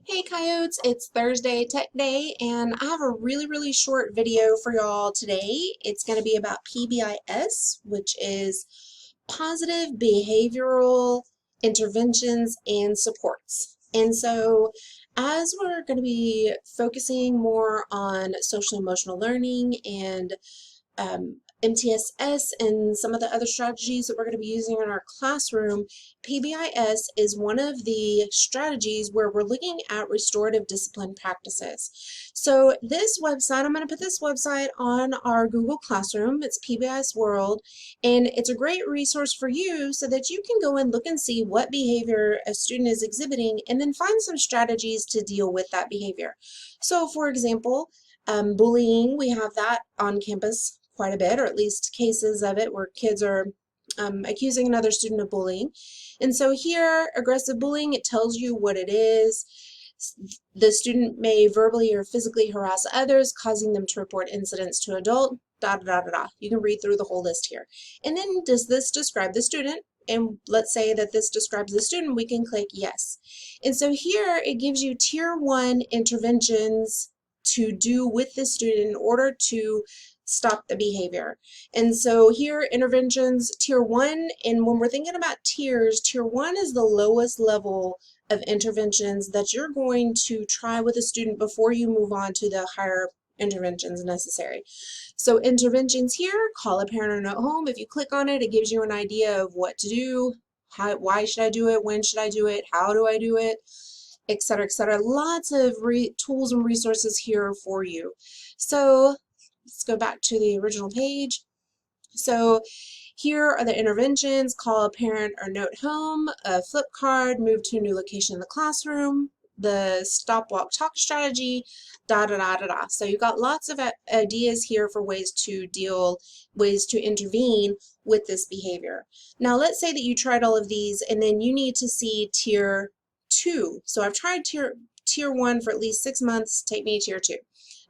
Hey Coyotes, it's Thursday Tech Day, and I have a really short video for y'all today. It's going to be about PBIS, which is Positive Behavioral Interventions and Supports. And so, as we're going to be focusing more on social emotional learning and MTSS and some of the other strategies that we're going to be using in our classroom, PBIS is one of the strategies where we're looking at restorative discipline practices. So this website, I'm going to put this website on our Google Classroom. It's PBIS World, and it's a great resource for you so that you can go and look and see what behavior a student is exhibiting and then find some strategies to deal with that behavior. So for example, bullying, we have that on campus quite a bit, or at least cases of it where kids are accusing another student of bullying. And so here, aggressive bullying, it tells you what it is. The student may verbally or physically harass others, causing them to report incidents to adult, da da da da da. You can read through the whole list here. And then does this describe the student? And let's say that this describes the student, we can click yes. And so here it gives you tier 1 interventions to do with the student in order to stop the behavior. And so here, interventions, tier 1, and when we're thinking about tiers, tier 1 is the lowest level of interventions that you're going to try with a student before you move on to the higher interventions necessary. So interventions here, call a parent or note home. If you click on it, it gives you an idea of what to do, why should I do it, when should I do it, how do I do it, etc., etc. Lots of tools and resources here for you. So let's go back to the original page. So here are the interventions: call a parent or note home, a flip card, move to a new location in the classroom, the stop, walk, talk strategy, da da da da da. So you've got lots of ideas here for ways to intervene with this behavior. Now let's say that you tried all of these and then you need to see tier 2. So I've tried tier 1 for at least 6 months, take me to tier 2.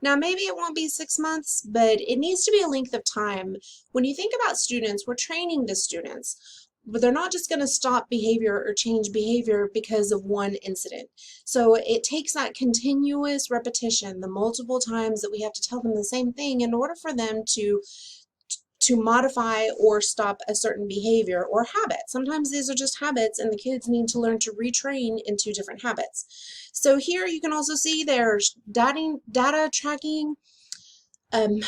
Now, maybe it won't be 6 months, but it needs to be a length of time. When you think about students, we're training the students, but they're not just going to stop behavior or change behavior because of one incident. So it takes that continuous repetition, the multiple times that we have to tell them the same thing in order for them to modify or stop a certain behavior or habit. Sometimes these are just habits and the kids need to learn to retrain into different habits. So here you can also see there's data tracking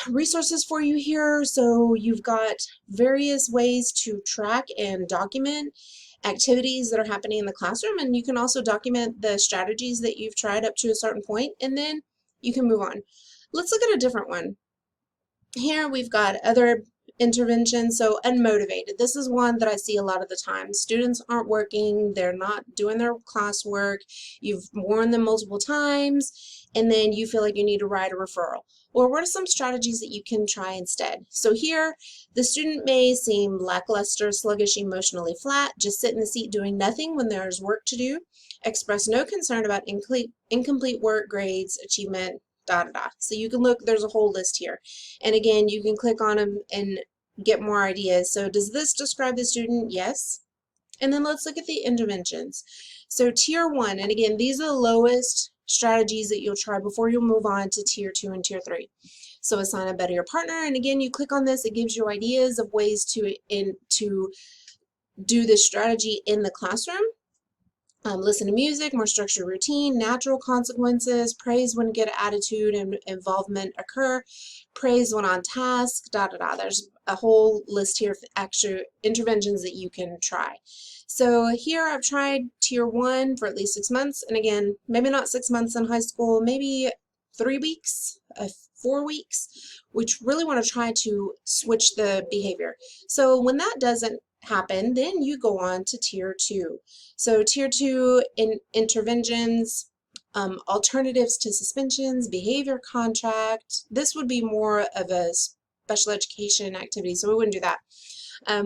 resources for you here. So you've got various ways to track and document activities that are happening in the classroom, and you can also document the strategies that you've tried up to a certain point, and then you can move on. Let's look at a different one. Here we've got other intervention. So unmotivated. This is one that I see a lot of the time. Students aren't working, they're not doing their classwork, you've warned them multiple times, and then you feel like you need to write a referral. Or what are some strategies that you can try instead? So here, the student may seem lackluster, sluggish, emotionally flat, just sit in the seat doing nothing when there's work to do, express no concern about incomplete work, grades, achievement, da da da. So you can look, there's a whole list here. And again, you can click on them and get more ideas. So does this describe the student? Yes. And then let's look at the interventions. So tier 1, and again, these are the lowest strategies that you'll try before you'll move on to tier 2 and tier 3. So assign a better partner, and again, you click on this, it gives you ideas of ways to do this strategy in the classroom. Listen to music, more structured routine, natural consequences, praise when good attitude and involvement occur, praise when on task, da da da. There's a whole list here of extra interventions that you can try. So here I've tried tier 1 for at least 6 months, and again, maybe not 6 months in high school, maybe 3 weeks, 4 weeks, which really want to try to switch the behavior. So when that doesn't happen, then you go on to tier 2. So tier 2 interventions, alternatives to suspensions, behavior contract. This would be more of a special education activity, so we wouldn't do that.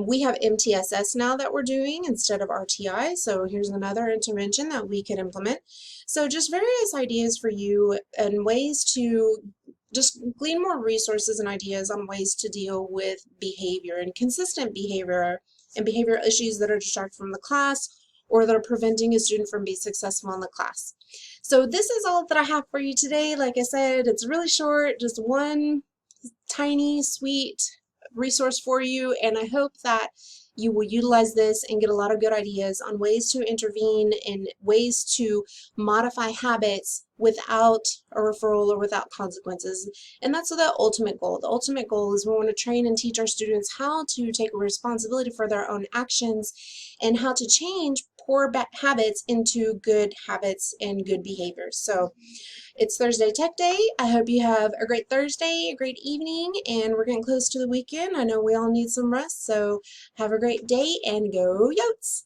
We have MTSS now that we're doing instead of RTI, so here's another intervention that we could implement. So just various ideas for you and ways to just glean more resources and ideas on ways to deal with behavior and consistent behavior and behavioral issues that are distracted from the class or that are preventing a student from being successful in the class. So this is all that I have for you today. Like I said, it's really short, just one tiny, sweet resource for you, and I hope that you will utilize this and get a lot of good ideas on ways to intervene and ways to modify habits without a referral or without consequences. And that's the ultimate goal. The ultimate goal is we want to train and teach our students how to take responsibility for their own actions and how to change poor habits into good habits and good behaviors. So it's Thursday Tech Day. I hope you have a great Thursday, a great evening, and we're getting close to the weekend. I know we all need some rest, so have a great day and go Yotes!